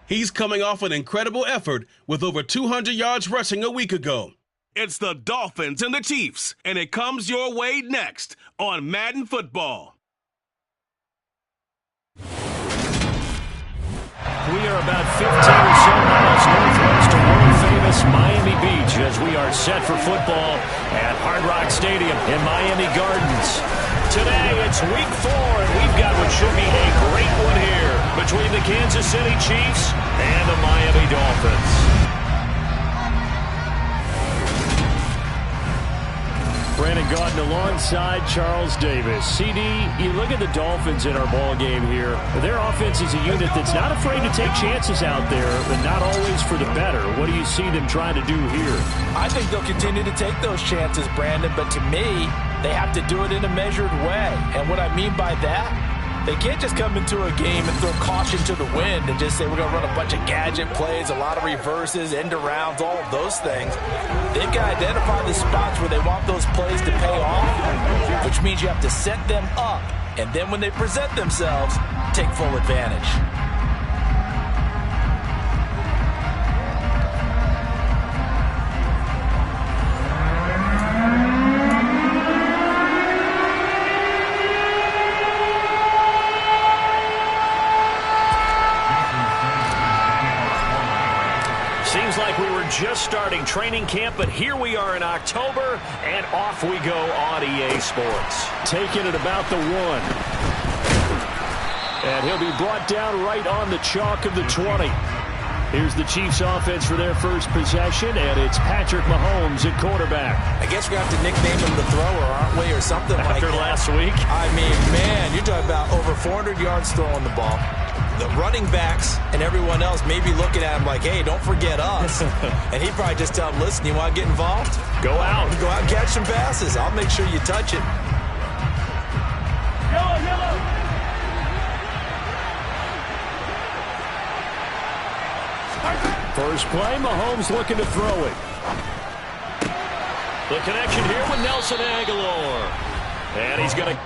He's coming off an incredible effort with over 200 yards rushing a week ago. It's the Dolphins and the Chiefs, and it comes your way next on Madden Football. We are about 15 or so miles northwest of world-famous Miami Beach as we are set for football at Hard Rock Stadium in Miami Gardens. Today, it's Week 4, and we've got what should be a great one here between the Kansas City Chiefs and the Miami Dolphins. Brandon Gaudin alongside Charles Davis. CD, you look at the Dolphins in our ball game here. Their offense is a unit that's not afraid to take chances out there, but not always for the better. What do you see them trying to do here? I think they'll continue to take those chances, Brandon, but to me, they have to do it in a measured way. And what I mean by that, they can't just come into a game and throw caution to the wind and just say we're going to run a bunch of gadget plays, a lot of reverses, end arounds, all of those things. They've got to identify the spots where they want those plays to pay off, which means you have to set them up, and then when they present themselves, take full advantage. Seems like we were just starting training camp, but here we are in October, and off we go on EA Sports. Taking it about the 1. And he'll be brought down right on the chalk of the 20. Here's the Chiefs offense for their first possession, and it's Patrick Mahomes at quarterback. I guess we're going to have to nickname him the thrower, aren't we, or something like that. After last week? I mean, man, you're talking about over 400 yards throwing the ball. The running backs and everyone else may be looking at him like, hey, don't forget us. And he'd probably just tell them, listen, you want to get involved? Go out. Go out and catch some passes. I'll make sure you touch it. First play, Mahomes looking to throw it. The connection here with Nelson Aguilar. And he's going to...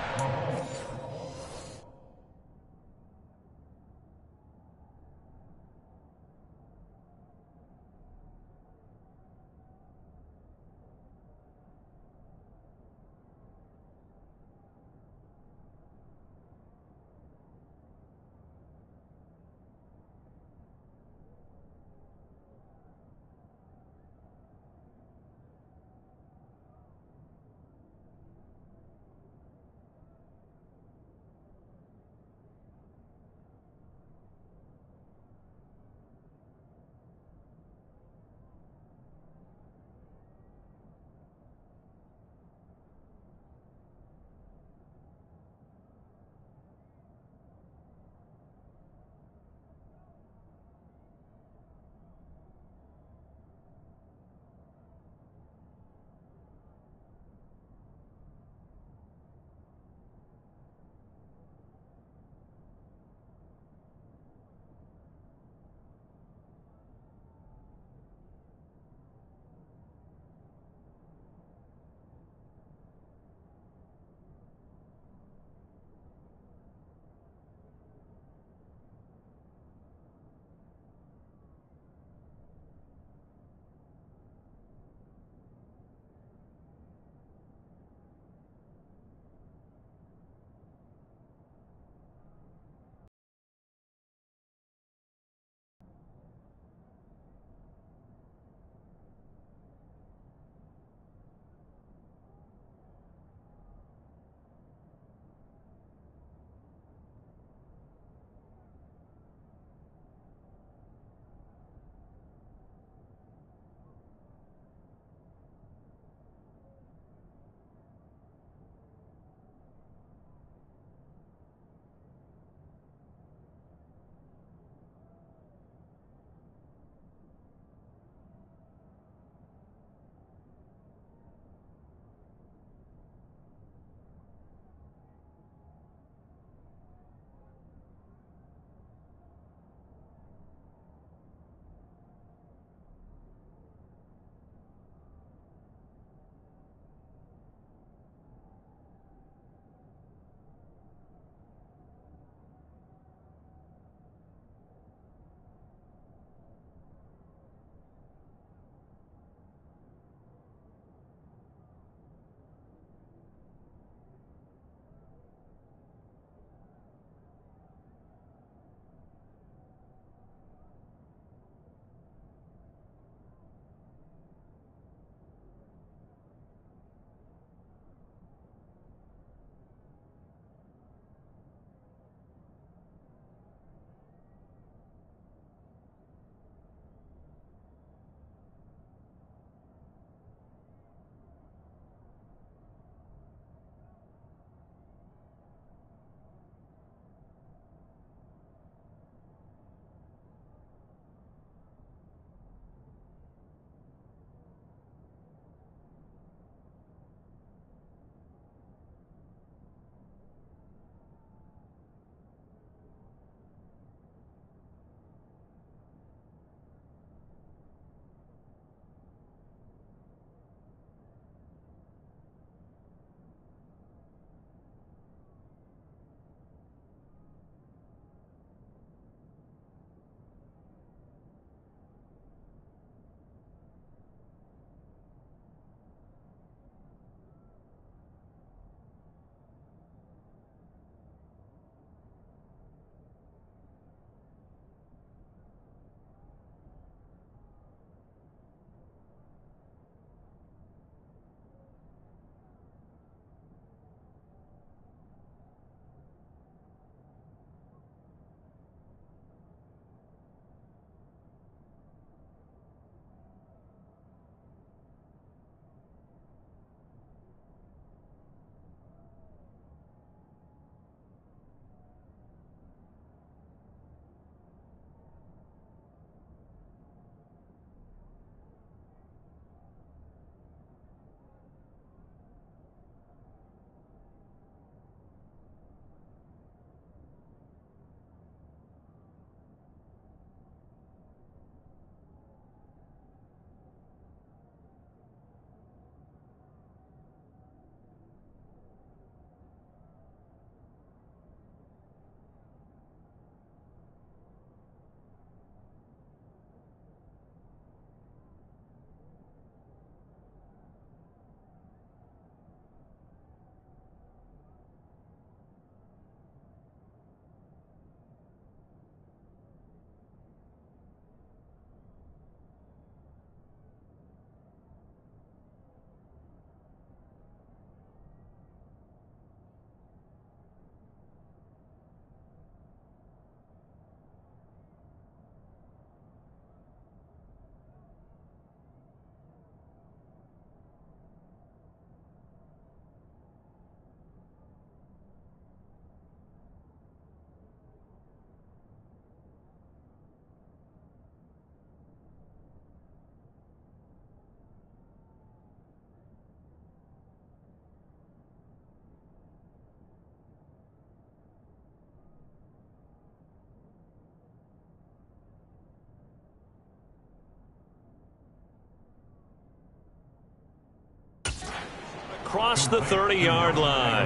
across the 30-yard line.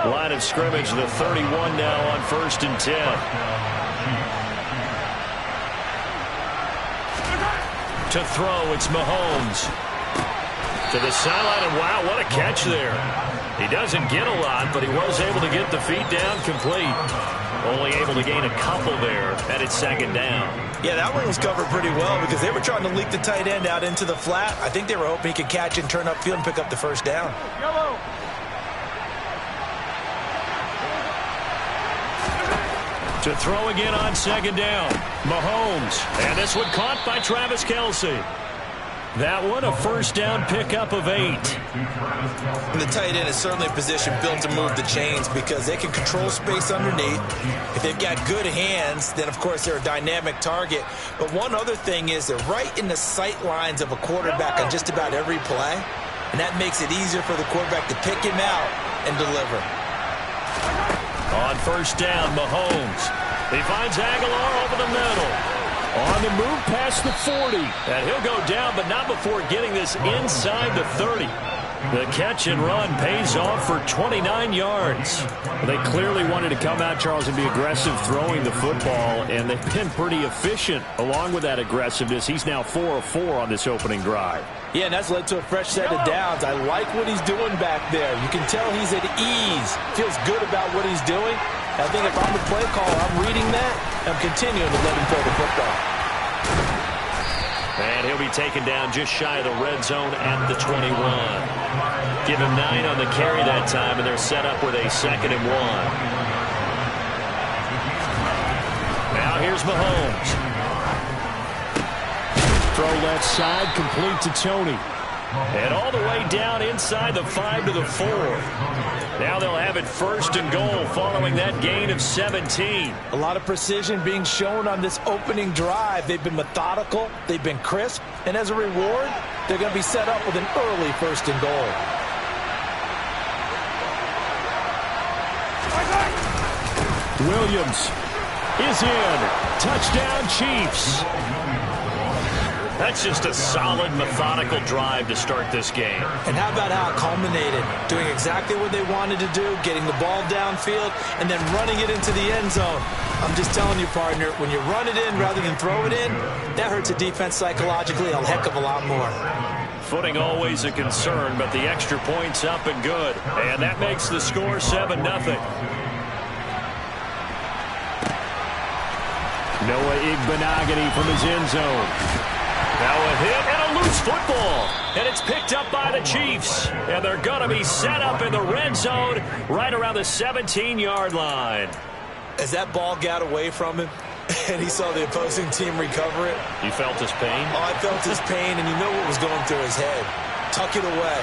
Line of scrimmage, the 31 now on 1st and 10. To throw, it's Mahomes. To the sideline, and wow, what a catch there. He doesn't get a lot, but he was able to get the feet down complete. Only able to gain a couple there, and it's 2nd down. Yeah, that one was covered pretty well because they were trying to leak the tight end out into the flat. I think they were hoping he could catch and turn upfield and pick up the 1st down. To throw again on 2nd down, Mahomes. And this one caught by Travis Kelce. That one, a 1st down pickup of 8. And the tight end is certainly a position built to move the chains because they can control space underneath. If they've got good hands, then, of course, they're a dynamic target. But one other thing is they're right in the sight lines of a quarterback on just about every play. And that makes it easier for the quarterback to pick him out and deliver. On 1st down, Mahomes. He finds Aguilar over the middle. On the move past the 40. And he'll go down, but not before getting this inside the 30. The catch and run pays off for 29 yards. They clearly wanted to come out, Charles, and be aggressive throwing the football, and they've been pretty efficient along with that aggressiveness. He's now 4 of 4 on this opening drive. Yeah, and that's led to a fresh set of downs. I like what he's doing back there. You can tell he's at ease. Feels good about what he's doing. I think if I'm the play caller, I'm reading that. I'm continuing to let him throw the football. And he'll be taken down just shy of the red zone at the 21. Give him 9 on the carry that time, and they're set up with a 2nd and 1. Now here's Mahomes. Throw left side, complete to Tony. And all the way down inside the 5 to the 4. Now they'll have it 1st and goal following that gain of 17. A lot of precision being shown on this opening drive. They've been methodical. They've been crisp. And as a reward, they're going to be set up with an early 1st and goal. Williams is in. Touchdown, Chiefs. That's just a solid, methodical drive to start this game. And how about how it culminated? Doing exactly what they wanted to do, getting the ball downfield, and then running it into the end zone. I'm just telling you, partner, when you run it in rather than throw it in, that hurts a defense psychologically a heck of a lot more. Footing always a concern, but the extra point's up and good. And that makes the score 7-0. Noah Igbenogany from his end zone. Now a hit and a loose football. And it's picked up by the Chiefs. And they're going to be set up in the red zone right around the 17-yard line. As that ball got away from him and he saw the opposing team recover it. You felt his pain? Oh, I felt his pain, and you know what was going through his head. Tuck it away.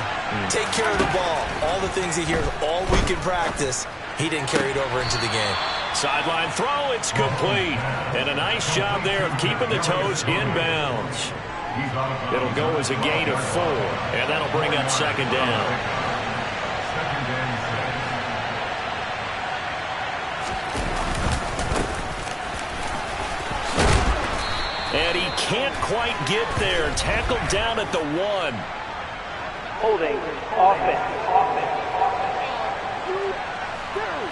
Take care of the ball. All the things he hears all week in practice, he didn't carry it over into the game. Sideline throw, it's complete. And a nice job there of keeping the toes inbounds. It'll go as a gain of 4, and that'll bring up 2nd down. And he can't quite get there. Tackled down at the 1. Holding, offense.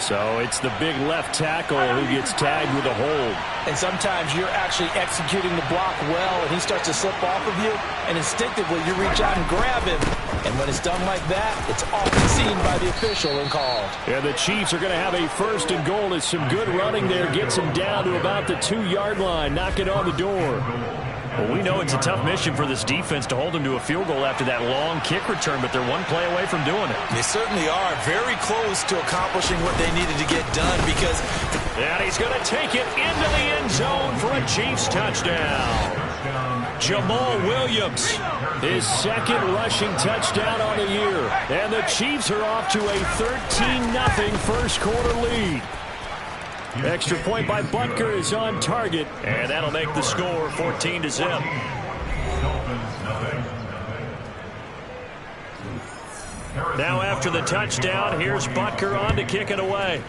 So it's the big left tackle who gets tagged with a hold. And sometimes you're actually executing the block well, and he starts to slip off of you, and instinctively you reach out and grab him. And when it's done like that, it's often seen by the official and called. And the Chiefs are going to have a 1st and goal. As some good running there gets him down to about the 2-yard line. Knock it on the door. Well, we know it's a tough mission for this defense to hold them to a field goal after that long kick return, but they're one play away from doing it. They certainly are very close to accomplishing what they needed to get done because... And he's going to take it into the end zone for a Chiefs touchdown. Jamal Williams, his 2nd rushing touchdown on the year. And the Chiefs are off to a 13-0 first quarter lead. Extra point by Butker is on target. And that'll make the score 14-0. Now after the touchdown, here's Butker on to kick it away.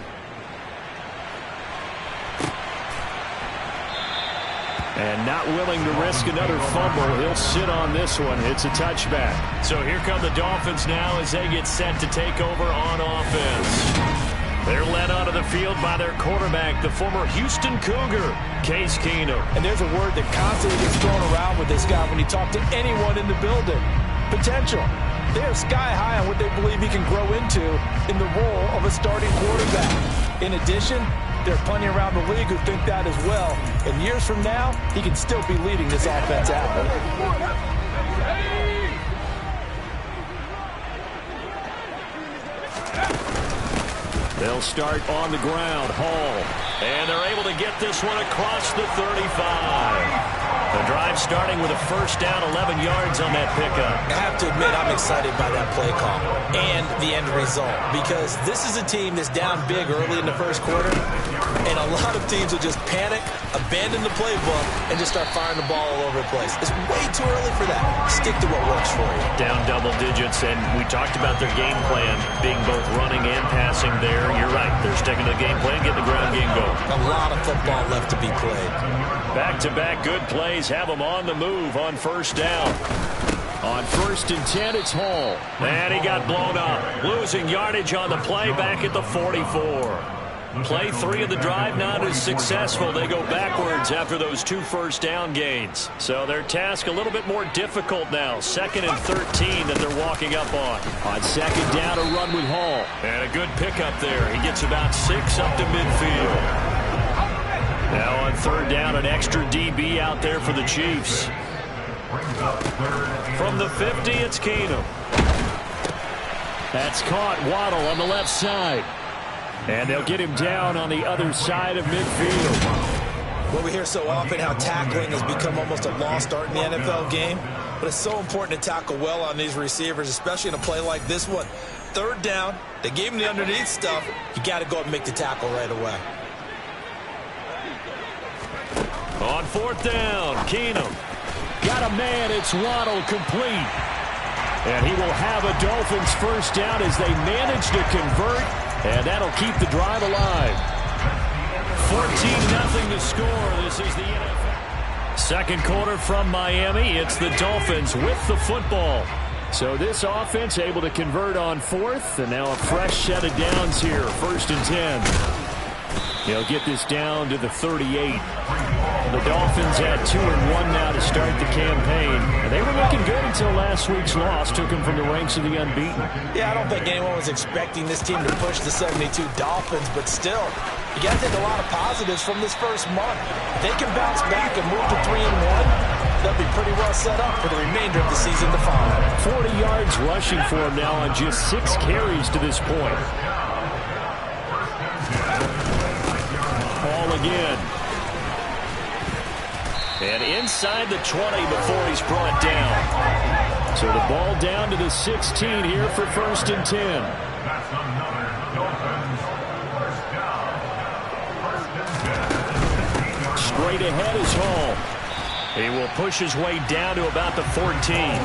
And not willing to risk another fumble. He'll sit on this one. It's a touchback. So here come the Dolphins now as they get set to take over on offense. They're led onto the field by their quarterback, the former Houston Cougar, Case Keenum. And there's a word that constantly gets thrown around with this guy when you talk to anyone in the building. Potential. They're sky high on what they believe he can grow into in the role of a starting quarterback. In addition, there are plenty around the league who think that as well. And years from now, he can still be leading this offense out. They'll start on the ground. Hall. And they're able to get this one across the 35. The drive starting with a first down, 11 yards on that pickup. I have to admit, I'm excited by that play call and the end result, because this is a team that's down big early in the first quarter, and a lot of teams will just panic, abandon the playbook, and just start firing the ball all over the place. It's way too early for that. Stick to what works for you. Down double digits, and we talked about their game plan being both running and passing there. You're right. They're sticking to the game plan, getting the ground game going. A lot of football left to be played. Back-to-back good plays have them on the move on first down. On 1st and 10, it's Hall. And he got blown up. Losing yardage on the play back at the 44. Play 3 of the drive not as successful. They go backwards after those 2 first down gains. So their task a little bit more difficult now. 2nd and 13 that they're walking up on. On 2nd down, a run with Hall. And a good pickup there. He gets about 6 up to midfield. Now on 3rd down, an extra DB out there for the Chiefs. From the 50, it's Keenum. That's caught. Waddle on the left side. And they'll get him down on the other side of midfield. Well, we hear so often how tackling has become almost a lost art in the NFL game. But it's so important to tackle well on these receivers, especially in a play like this one. 3rd down, they gave him the underneath stuff. You got to go up and make the tackle right away. On 4th down, Keenum. Got a man, it's Waddle, complete. And he will have a Dolphins first down as they manage to convert, and that'll keep the drive alive. 14-0 to score. This is the NFL. Second quarter from Miami. It's the Dolphins with the football. So this offense able to convert on 4th, and now a fresh set of downs here. 1st and 10. They'll get this down to the 38. The Dolphins had 2-1 now to start the campaign. And they were looking good until last week's loss took them from the ranks of the unbeaten. Yeah, I don't think anyone was expecting this team to push the 72 Dolphins, but still, you got to take a lot of positives from this first month. If they can bounce back and move to 3-1, they'll be pretty well set up for the remainder of the season to follow. 40 yards rushing for him now on just 6 carries to this point. Ball again. And inside the 20 before he's brought down. So the ball down to the 16 here for 1st and 10. Straight ahead is Hall. He will push his way down to about the 14.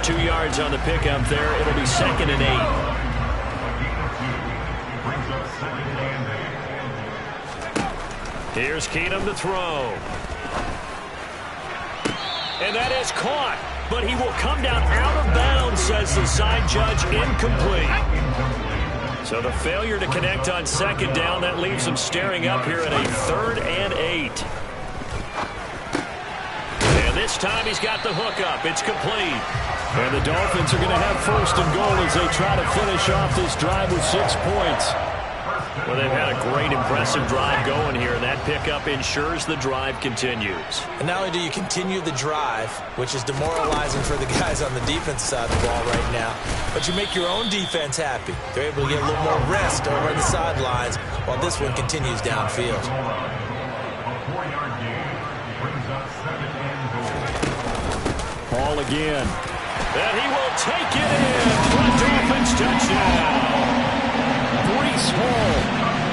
2 yards on the pickup there. It'll be 2nd and 8. Here's Keenum to throw. And that is caught, but he will come down out of bounds, says the side judge, incomplete. So the failure to connect on 2nd down, that leaves him staring up here at a 3rd and 8. And this time he's got the hook up. It's complete. And the Dolphins are going to have 1st and goal as they try to finish off this drive with 6 points. Well, they've had a great, impressive drive going here, and that pickup ensures the drive continues. And not only do you continue the drive, which is demoralizing for the guys on the defense side of the ball right now, but you make your own defense happy. They're able to get a little more rest over on the sidelines while this one continues downfield. Ball again. And he will take it in for a Dolphins touchdown. Breece Hall,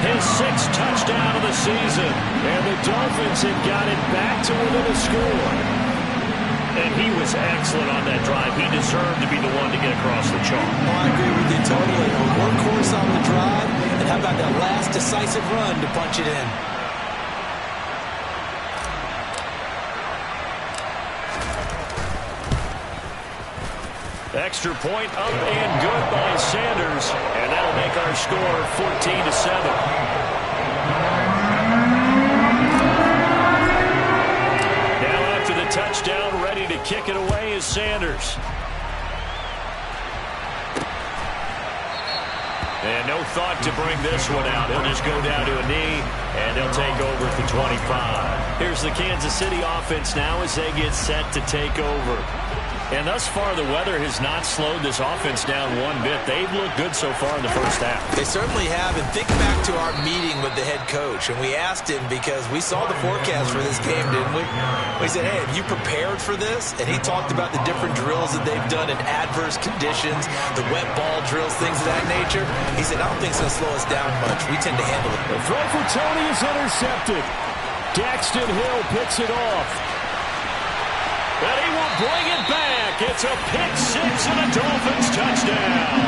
his 6th touchdown of the season. And the Dolphins have got it back to within a score. And he was excellent on that drive. He deserved to be the one to get across the chalk. Oh, I agree with you totally. A workhorse on the drive. And how about that last decisive run to punch it in? Extra point up and good by Sanders, and that'll make our score 14-7. Touchdown, ready to kick it away is Sanders. And no thought to bring this one out. He'll just go down to a knee, and they'll take over at the 25. Here's the Kansas City offense now as they get set to take over. And thus far, the weather has not slowed this offense down one bit. They've looked good so far in the first half. They certainly have. And think back to our meeting with the head coach. And we asked him because we saw the forecast for this game, didn't we? We said, hey, have you prepared for this? And he talked about the different drills that they've done in adverse conditions, the wet ball drills, things of that nature. He said, I don't think it's going to slow us down much. We tend to handle it. The throw for Tony is intercepted. Daxton Hill picks it off. And he will bring it back. It's a pick six and a Dolphins touchdown.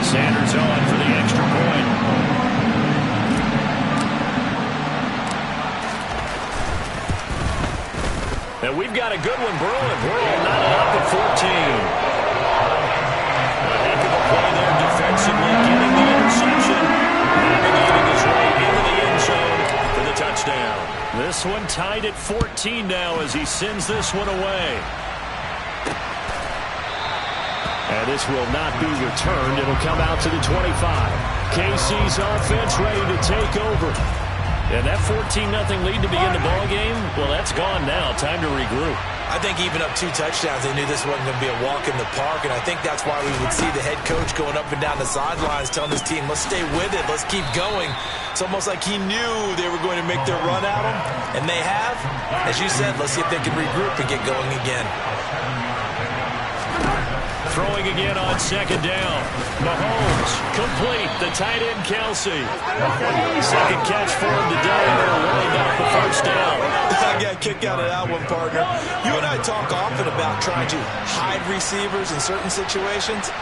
Sanders on for the extra point. And we've got a good one brewing. We're all knotted up at 14. A heck of a play there defensively, getting the interception, navigating his way into the end zone for the touchdown. This one tied at 14 now as he sends this one away. And this will not be returned. It'll come out to the 25. KC's offense ready to take over. And that 14-0 lead to begin the ball game, well, that's gone now. Time to regroup. I think even up 2 touchdowns, they knew this wasn't going to be a walk in the park, and I think that's why we would see the head coach going up and down the sidelines telling his team, let's stay with it, let's keep going. It's almost like he knew they were going to make their run at him, and they have. As you said, let's see if they can regroup and get going again. Throwing again on second down. Mahomes, complete. The tight end, Kelsey. Second catch for him today, and they'll wind up the first down. I got a kick out of that one, partner. You and I talk often about trying to hide receivers in certain situations,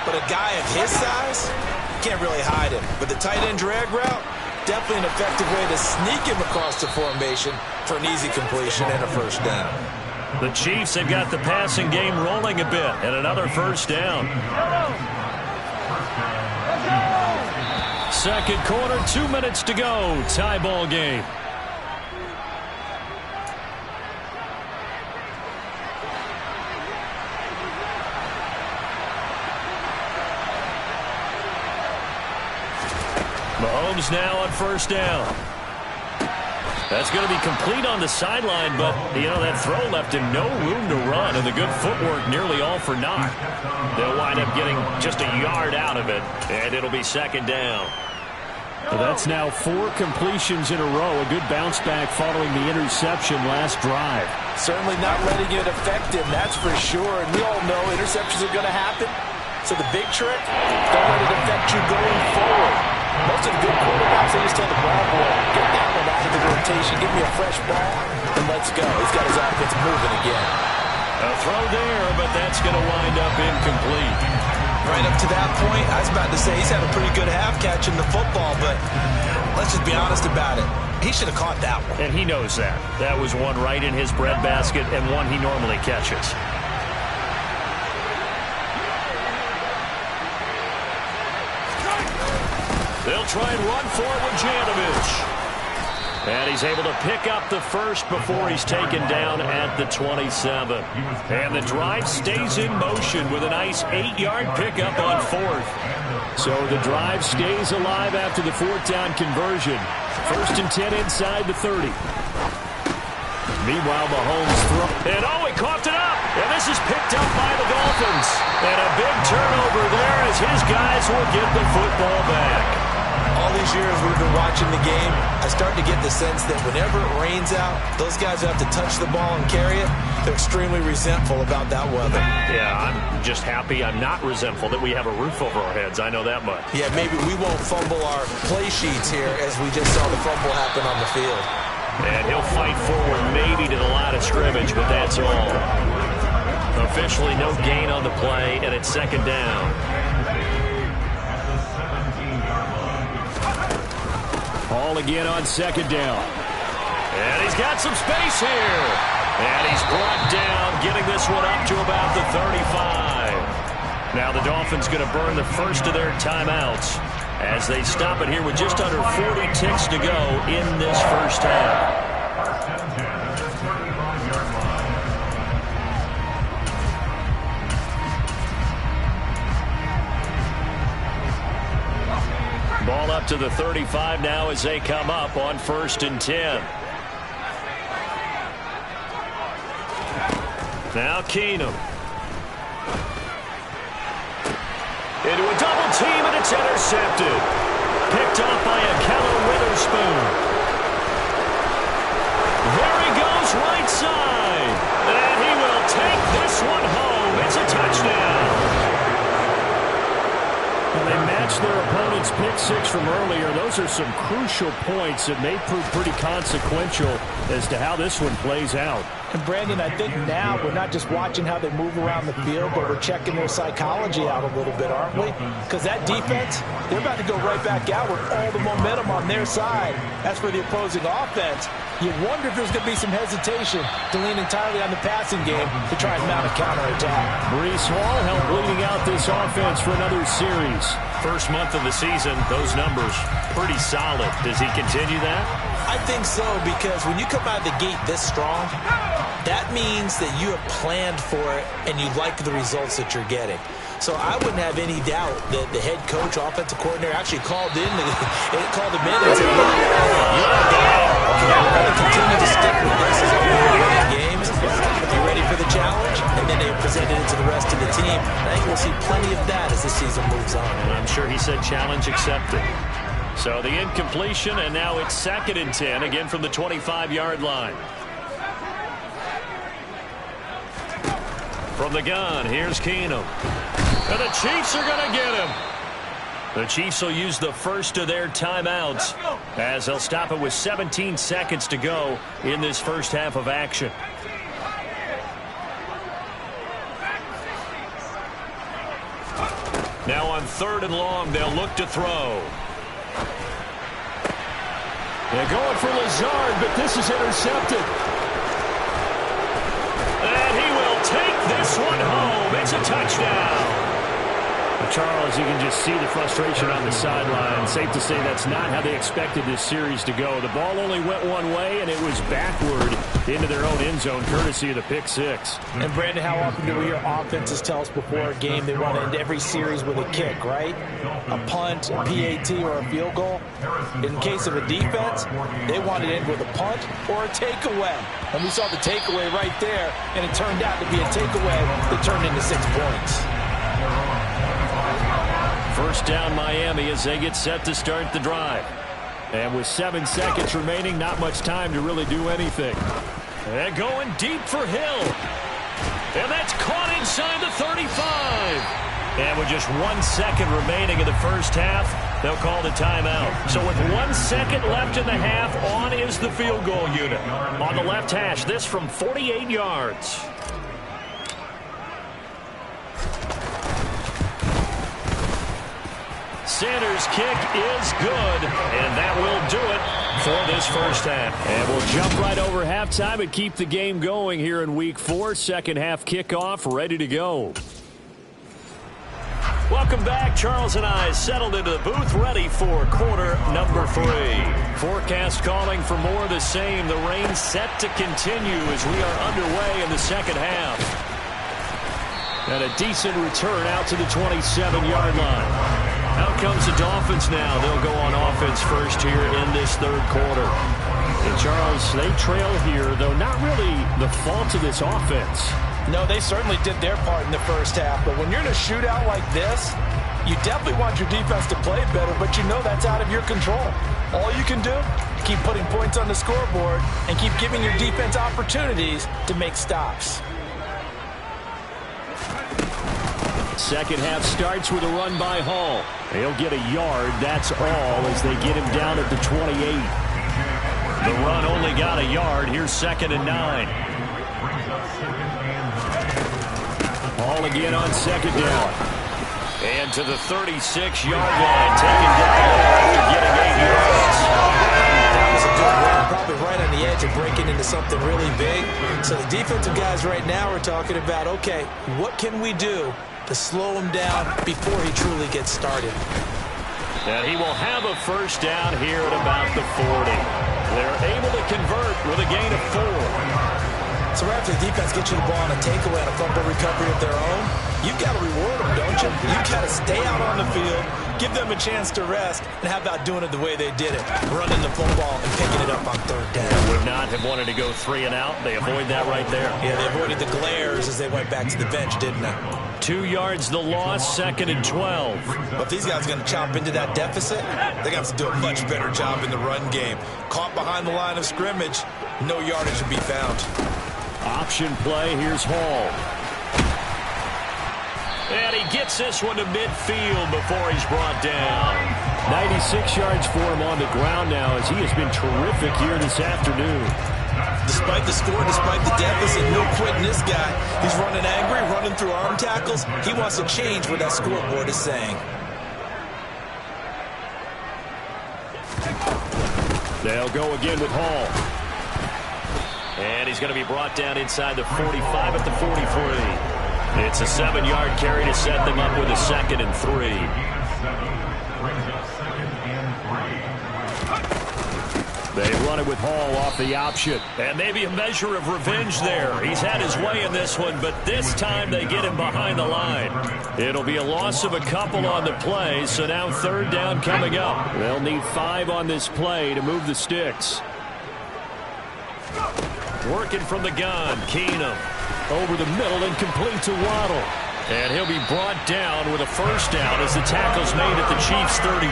but a guy of his size, you can't really hide him. But the tight end drag route, definitely an effective way to sneak him across the formation for an easy completion and a first down. The Chiefs have got the passing game rolling a bit, and another first down. Second quarter, 2 minutes to go. Tie ball game. Mahomes now on first down. That's going to be complete on the sideline, but, you know, that throw left him no room to run, and the good footwork nearly all for naught. They'll wind up getting just a yard out of it, and it'll be second down. Well, that's now 4 completions in a row. A good bounce back following the interception last drive. Certainly not letting it affect him, that's for sure. And we all know interceptions are going to happen. So the big trick, don't let it affect you going forward. Most of the good quarterbacks, they just tell the ball boy, get that one out of the rotation, give me a fresh ball, and let's go. He's got his offense moving again. A throw there, but that's going to wind up incomplete. Right up to that point, I was about to say he's had a pretty good half catching the football, but let's just be honest about it. He should have caught that one. And he knows that. That was one right in his breadbasket and one he normally catches. They'll try and run for it with Janovich. And he's able to pick up the first before he's taken down at the 27. And the drive stays in motion with a nice 8-yard pickup on fourth. So the drive stays alive after the 4th down conversion. 1st and 10 inside the 30. Meanwhile, Mahomes throw. And he coughed it up. And this is picked up by the Dolphins. And a big turnover there as his guys will get the football back. All these years we've been watching the game, I start to get the sense that whenever it rains out, those guys who have to touch the ball and carry it, they're extremely resentful about that weather. Yeah, I'm just happy I'm not resentful that we have a roof over our heads. I know that much. Yeah, maybe we won't fumble our play sheets here as we just saw the fumble happen on the field. And he'll fight forward maybe to the line of scrimmage, but that's all. Officially no gain on the play, and it's second down. Ball again on second down. And he's got some space here. And he's brought down, getting this one up to about the 35. Now the Dolphins going to burn the first of their timeouts as they stop it here with just under 40 ticks to go in this first half. Ball up to the 35 now as they come up on 1st and 10. Now Keenum. Into a double team, and it's intercepted. Picked off by Akello Witherspoon. There he goes, right side. And he will take this one home. It's a touchdown. Well, they matched their opponent's pick six from earlier. Those are some crucial points that may prove pretty consequential as to how this one plays out. And Brandon, I think now we're not just watching how they move around the field, but we're checking their psychology out a little bit, aren't we? Because that defense, they're about to go right back out with all the momentum on their side. As for the opposing offense, you wonder if there's going to be some hesitation to lean entirely on the passing game to try and mount a counterattack. Breece Hall helped leading out this offense for another series. First month of the season, those numbers pretty solid. Does he continue that? I think so, because when you come out of the gate this strong, that means that you have planned for it and you like the results that you're getting. So I wouldn't have any doubt that the head coach, offensive coordinator, actually called him in and said, look, we're going to continue to stick with this as we win games. If you're ready for the challenge, and then they presented it to the rest of the team. I think we'll see plenty of that as the season moves on. And I'm sure he said challenge accepted. So the incompletion, and now it's 2nd and 10, again from the 25-yard line. From the gun, here's Keenum. And the Chiefs are going to get him. The Chiefs will use the first of their timeouts as they'll stop it with 17 seconds to go in this first half of action. Now on 3rd and long, they'll look to throw. They're going for Lazard, but this is intercepted. And he will take this one home. It's a touchdown. Charles, you can just see the frustration on the sideline. Safe to say that's not how they expected this series to go. The ball only went one way, and it was backward into their own end zone, courtesy of the pick six. And, Brandon, how often do we hear offenses tell us before a game they want to end every series with a kick, right? A punt, a PAT, or a field goal. In case of a defense, they want to end with a punt or a takeaway. And we saw the takeaway right there, and it turned out to be a takeaway that turned into 6 points. First down Miami as they get set to start the drive. And with 7 seconds remaining, not much time to really do anything. And going deep for Hill. And that's caught inside the 35. And with just 1 second remaining in the first half, they'll call the timeout. So with 1 second left in the half, on is the field goal unit. On the left hash, this from 48 yards. Sanders' kick is good, and that will do it for this first half. And we'll jump right over halftime and keep the game going here in Week 4. Second half kickoff, ready to go. Welcome back. Charles and I settled into the booth, ready for quarter number 3. Forecast calling for more of the same. The rain set to continue as we are underway in the second half. And a decent return out to the 27-yard line. Out comes the Dolphins now. They'll go on offense first here in this third quarter. And Charles, they trail here, though not really the fault of this offense. No, they certainly did their part in the first half. But when you're in a shootout like this, you definitely want your defense to play better, but you know that's out of your control. All you can do, keep putting points on the scoreboard and keep giving your defense opportunities to make stops. Second half starts with a run by Hall. He'll get a yard, that's all, as they get him down at the 28. The run only got a yard. Here's 2nd and 9. Hall again on 2nd down. And to the 36-yard line, taken down after getting 8 yards. That was a good run, probably right on the edge of breaking into something really big. So the defensive guys right now are talking about, okay, what can we do to slow him down before he truly gets started? And he will have a first down here at about the 40. They're able to convert with a gain of 4. So right after the defense gets you the ball on a takeaway and a fumble recovery of their own, you've got to reward them, don't you? You've got to stay out on the field, give them a chance to rest, and how about doing it the way they did it, running the football and picking it up on third down. Would not have wanted to go 3 and out. They avoid that right there. Yeah, they avoided the glares as they went back to the bench, didn't they? 2 yards the loss, 2nd and 12. But if these guys are going to chop into that deficit, they're going to have to do a much better job in the run game. Caught behind the line of scrimmage, no yardage to be found. Option play, here's Hall. And he gets this one to midfield before he's brought down. 96 yards for him on the ground now as he has been terrific here this afternoon. Despite the score, despite the deficit, no quitting this guy. He's running angry, running through arm tackles. He wants to change what that scoreboard is saying. They'll go again with Hall. And he's going to be brought down inside the 45 at the 43. It's a 7-yard carry to set them up with a 2nd and 3. They run it with Hall off the option. And maybe a measure of revenge there. He's had his way in this one, but this time they get him behind the line. It'll be a loss of a couple on the play, so now 3rd down coming up. They'll need 5 on this play to move the sticks. Working from the gun, Keenum. Over the middle and complete to Waddle. And he'll be brought down with a first down as the tackle's made at the Chiefs' 33.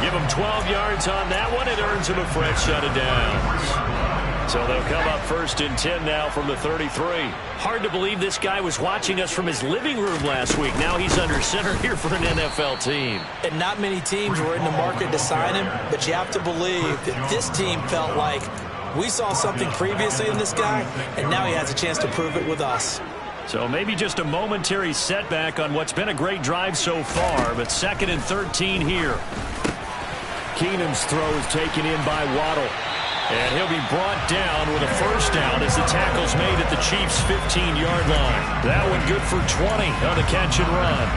Give him 12 yards on that one. It earns him a fresh set of downs. So they'll come up 1st and 10 now from the 33. Hard to believe this guy was watching us from his living room last week. Now he's under center here for an NFL team. And not many teams were in the market to sign him, but you have to believe that this team felt like we saw something previously in this guy, and now he has a chance to prove it with us. So maybe just a momentary setback on what's been a great drive so far, but 2nd and 13 here. Keenum's throw is taken in by Waddle. And he'll be brought down with a first down as the tackle's made at the Chiefs' 15-yard line. That one good for 20 on the catch and run.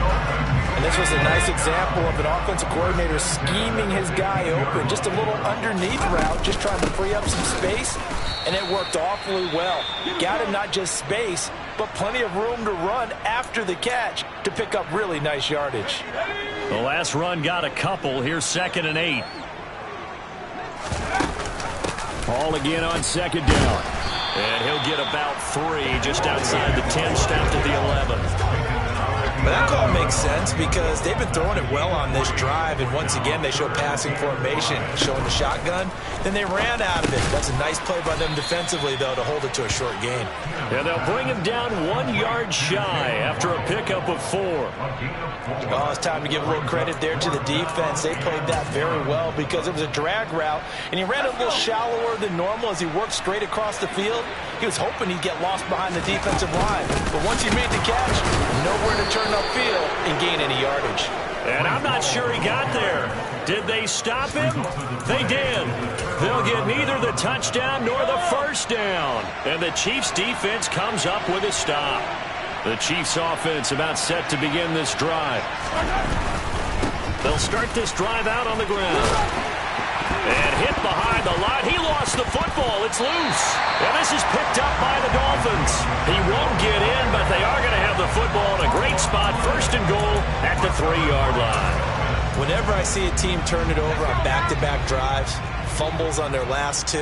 And this was a nice example of an offensive coordinator scheming his guy open. Just a little underneath route, just trying to free up some space, and it worked awfully well. Got him not just space, but plenty of room to run after the catch to pick up really nice yardage. The last run got a couple. Here's 2nd and 8. Hall again on 2nd down. And he'll get about 3 just outside the 10, stopped at the 11. But that call makes sense because they've been throwing it well on this drive, and once again they show passing formation, showing the shotgun. Then they ran out of it. That's a nice play by them defensively, though, to hold it to a short gain. And they'll bring him down 1 yard shy after a pickup of 4. Well, it's time to give a little credit there to the defense. They played that very well because it was a drag route, and he ran a little shallower than normal as he worked straight across the field. He was hoping he'd get lost behind the defensive line. But once he made the catch, nowhere to turn upfield and gain any yardage. And I'm not sure he got there. Did they stop him? They did. They'll get neither the touchdown nor the first down. And the Chiefs defense comes up with a stop. The Chiefs offense about set to begin this drive. They'll start this drive out on the ground. And hit behind the line. He lost the football. It's loose. And this is picked up by the Dolphins. He won't get in, but they are going to have the football in a great spot. 1st and goal at the 3-yard line. Whenever I see a team turn it over on back-to-back drives, fumbles on their last 2,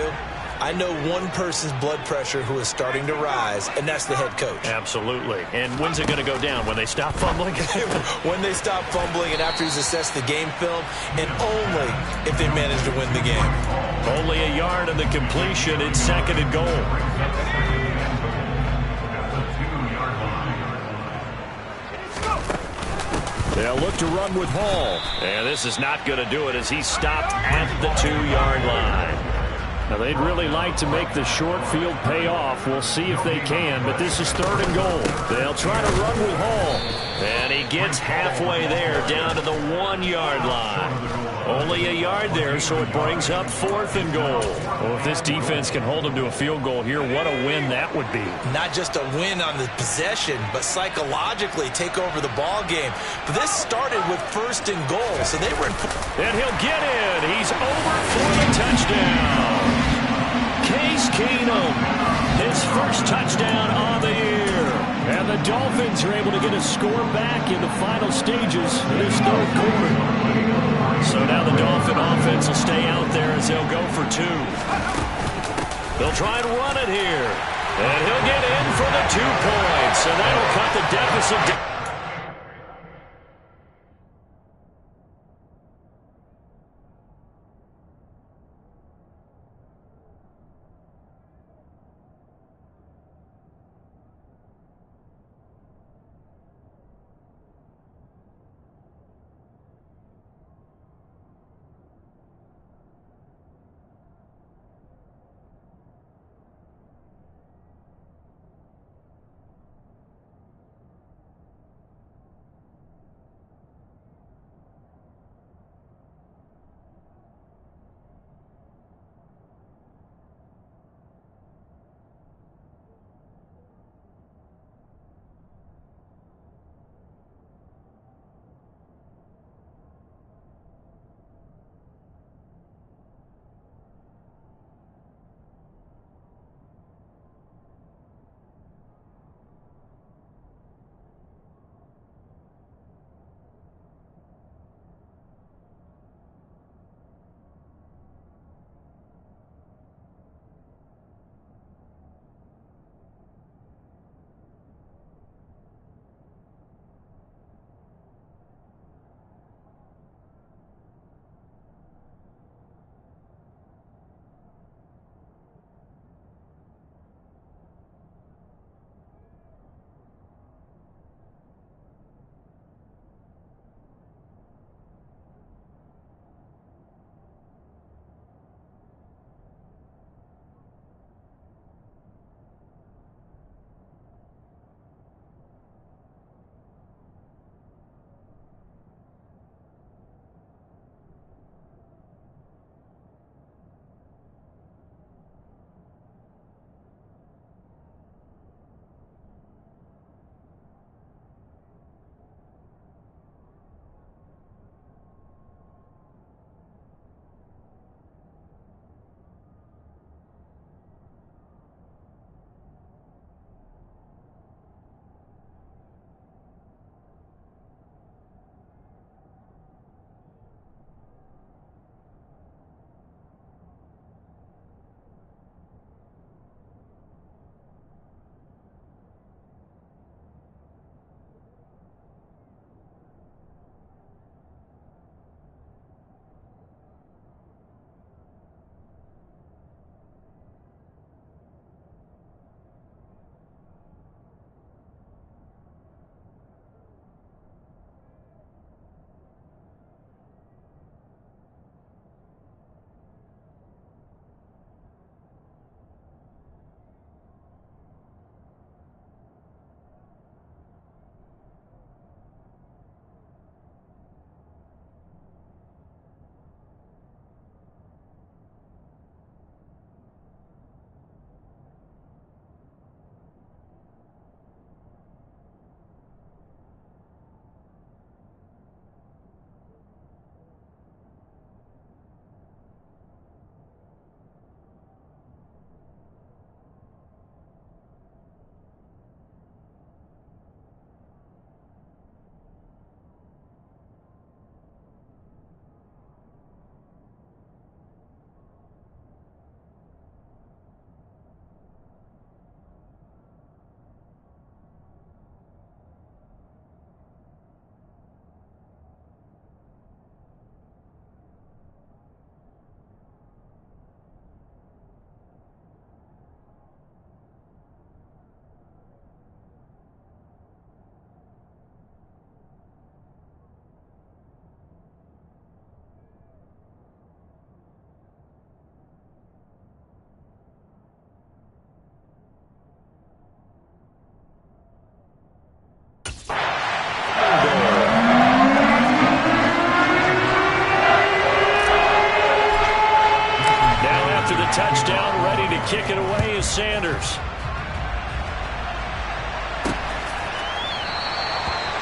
I know one person's blood pressure who is starting to rise, and that's the head coach. Absolutely. And when's it going to go down? When they stop fumbling? When they stop fumbling and after he's assessed the game film, and only if they manage to win the game. Only a yard of the completion. It's 2nd and goal. They'll look to run with Hall. And this is not going to do it as he's stopped at the 2-yard line. Now, they'd really like to make the short field pay off. We'll see if they can, but this is 3rd and goal. They'll try to run with Hall. And he gets halfway there, down to the 1-yard line. Only a yard there, so it brings up 4th and goal. Well, if this defense can hold them to a field goal here, what a win that would be. Not just a win on the possession, but psychologically take over the ball game. But this started with 1st and goal, so they were in... And he'll get in. He's over for the touchdown. Case Keenum, his first touchdown on the year. And the Dolphins are able to get a score back in the final stages of this 3rd quarter. So now the Dolphin offense will stay out there as they'll go for 2. They'll try and run it here. And he'll get in for the 2 points. And that'll cut the deficit down.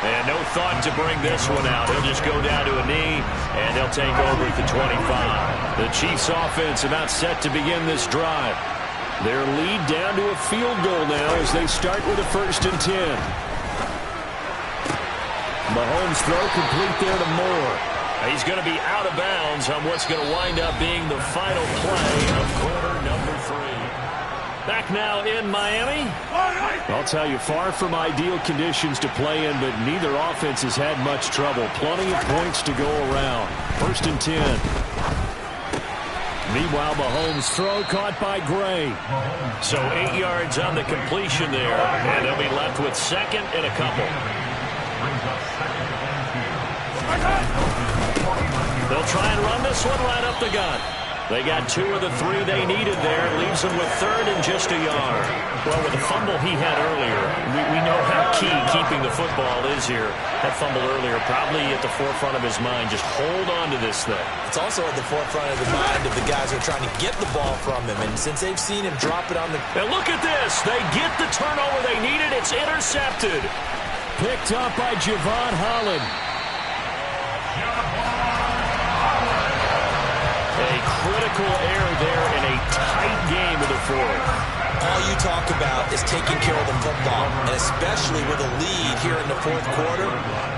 And no thought to bring this one out. He'll just go down to a knee, and they'll take over at the 25. The Chiefs offense about set to begin this drive. Their lead down to a field goal now as they start with a 1st and 10. Mahomes throw complete there to Moore. He's going to be out of bounds on what's going to wind up being the final play of quarter number 3. Back now in Miami. I'll tell you, far from ideal conditions to play in, but neither offense has had much trouble. Plenty of points to go around. 1st and 10. Meanwhile, Mahomes' throw caught by Gray. So 8 yards on the completion there, and they'll be left with 2nd and a couple. They'll try and run this one right up the gut. They got 2 of the 3 they needed there. Leaves them with 3rd and just a yard. Well, with the fumble he had earlier, we know how key keeping the football is here. That fumble earlier probably at the forefront of his mind. Just hold on to this thing. It's also at the forefront of the mind of the guys who are trying to get the ball from him. And since they've seen him drop it on the... And look at this. They get the turnover they needed. It's intercepted. Picked up by Javon Holland. A critical error there in a tight game of the 4th. All you talk about is taking care of the football, and especially with a lead here in the 4th quarter,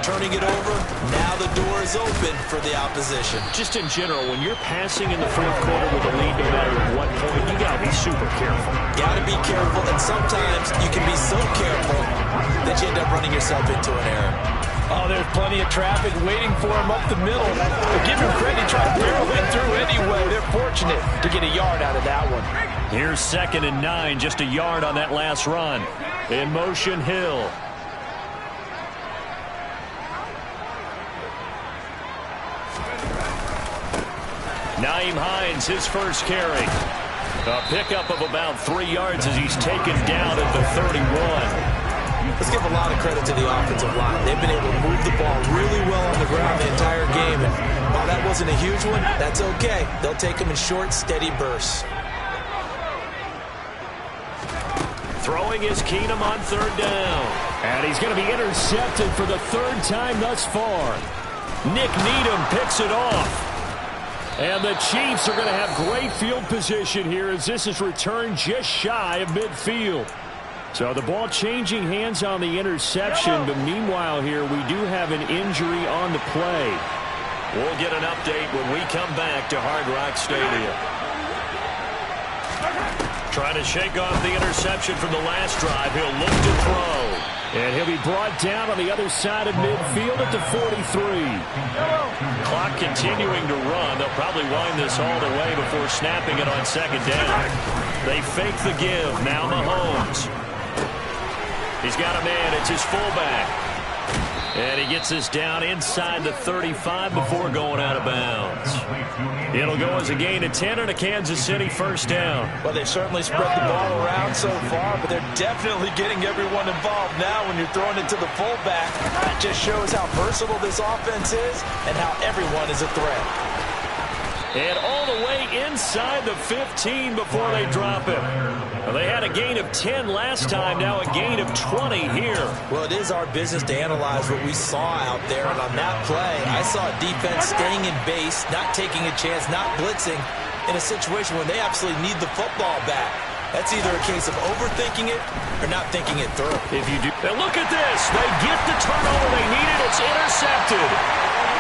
turning it over, now the door is open for the opposition. Just in general, when you're passing in the 4th quarter with a lead, no matter at what point, you got to be super careful. Got to be careful, and sometimes you can be so careful that you end up running yourself into an error. Oh, there's plenty of traffic waiting for him up the middle. But give him credit, he tried to barrel it through anyway. They're fortunate to get a yard out of that one. Here's 2nd and 9, just a yard on that last run. In motion, Hill. Nyheim Hines, his first carry. A pickup of about 3 yards as he's taken down at the 31. Let's give a lot of credit to the offensive line. They've been able to move the ball really well on the ground the entire game. And while that wasn't a huge one, that's okay. They'll take them in short, steady bursts. Throwing is Keenum on 3rd down. And he's going to be intercepted for the 3rd time thus far. Nick Needham picks it off. And the Chiefs are going to have great field position here as this is returned just shy of midfield. So the ball changing hands on the interception, but meanwhile here we do have an injury on the play. We'll get an update when we come back to Hard Rock Stadium. Trying to shake off the interception from the last drive. He'll look to throw. And he'll be brought down on the other side of midfield at the 43. Clock continuing to run. They'll probably wind this all the way before snapping it on 2nd down. They fake the give. Now Mahomes. He's got a man. It's his fullback. And he gets this down inside the 35 before going out of bounds. It'll go as a gain of 10 and a Kansas City 1st down. Well, they've certainly spread the ball around so far, but they're definitely getting everyone involved now when you're throwing it to the fullback. That just shows how versatile this offense is and how everyone is a threat. And all the way inside the 15 before they drop it. Well, they had a gain of 10 last time, now a gain of 20 here. Well, it is our business to analyze what we saw out there, and on that play, I saw a defense staying in base, not taking a chance, not blitzing, in a situation where they absolutely need the football back. That's either a case of overthinking it or not thinking it through. If you do, and look at this. They get the turnover they needed. It's intercepted.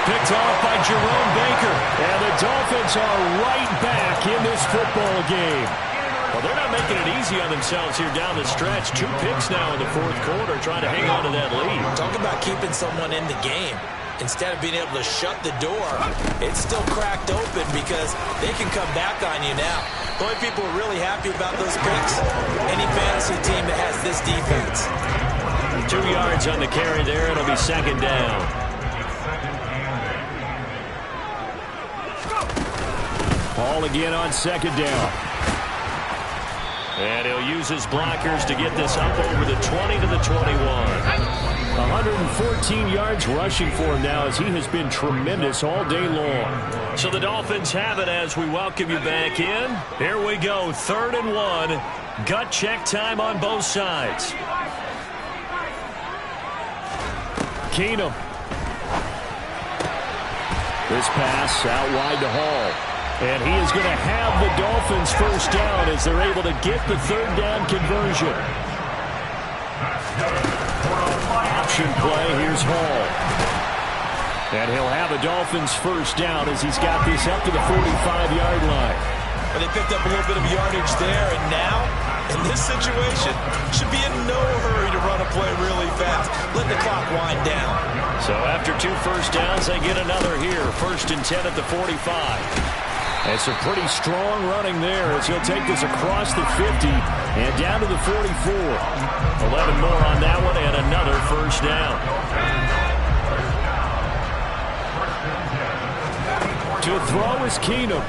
Picked off by Jerome Baker. And the Dolphins are right back in this football game. Well, they're not making it easy on themselves here down the stretch. 2 picks now in the 4th quarter, trying to hang on to that lead. Talk about keeping someone in the game. Instead of being able to shut the door, it's still cracked open because they can come back on you now. The only people who are really happy about those picks, any fantasy team that has this defense. 2 yards on the carry there. It'll be 2nd down. Ball again on 2nd down. And he'll use his blockers to get this up over the 20 to the 21. 114 yards rushing for him now as he has been tremendous all day long. So the Dolphins have it as we welcome you back in. Here we go, 3rd and 1. Gut check time on both sides. Keenum. This pass out wide to Hall. And he is going to have the Dolphins first down as they're able to get the third down conversion. Option play, here's Hall. And he'll have a Dolphins first down as he's got this up to the 45-yard line. But they picked up a little bit of yardage there, and now, in this situation, should be in no hurry to run a play really fast. Let the clock wind down. So after 2 first downs, they get another here. 1st and 10 at the 45. And some pretty strong running there as he'll take this across the 50 and down to the 44. 11 more on that one and another first down. To throw is Keenum.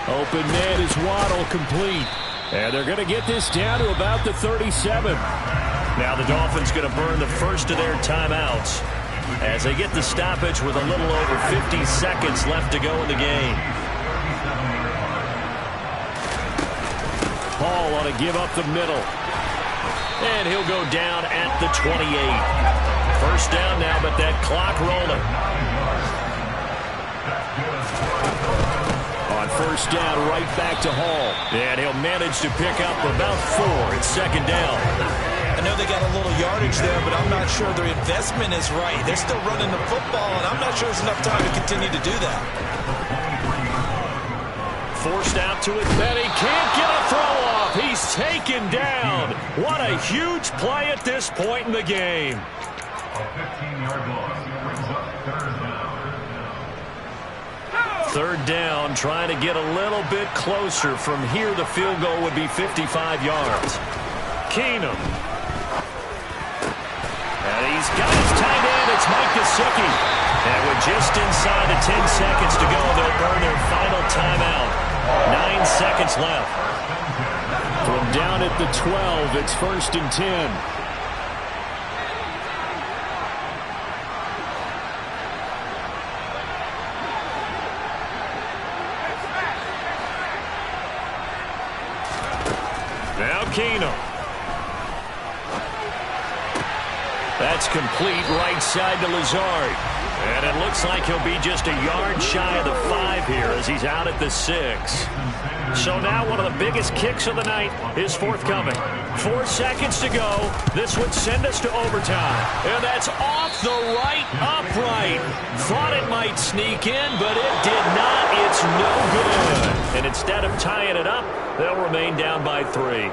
Open net is Waddle, complete. And they're going to get this down to about the 37. Now the Dolphins going to burn the first of their timeouts as they get the stoppage with a little over 50 seconds left to go in the game. Hall ought to give up the middle. And he'll go down at the 28. First down now, but that clock rolling. On first down, right back to Hall. And he'll manage to pick up about 4. It's 2nd down. I know they got a little yardage there, but I'm not sure their investment is right. They're still running the football, and I'm not sure there's enough time to continue to do that. Forced out to it, and he can't get a throw off. He's taken down. What a huge play at this point in the game. A 15-yard loss brings up 3rd down. 3rd down, trying to get a little bit closer. From here, the field goal would be 55 yards. Keenum. And he's got his tight end. It's Mike Gesicki. And with just inside of 10 seconds to go, they'll burn their final timeout. 9 seconds left. From down at the 12, it's 1st and 10. Now Keenum. That's complete right side to Lazard. And it looks like he'll be just a yard shy of the 5 here as he's out at the 6. So now one of the biggest kicks of the night is forthcoming. 4 seconds to go. This would send us to overtime. And that's off the right upright. Thought it might sneak in, but it did not. It's no good. And instead of tying it up, they'll remain down by 3.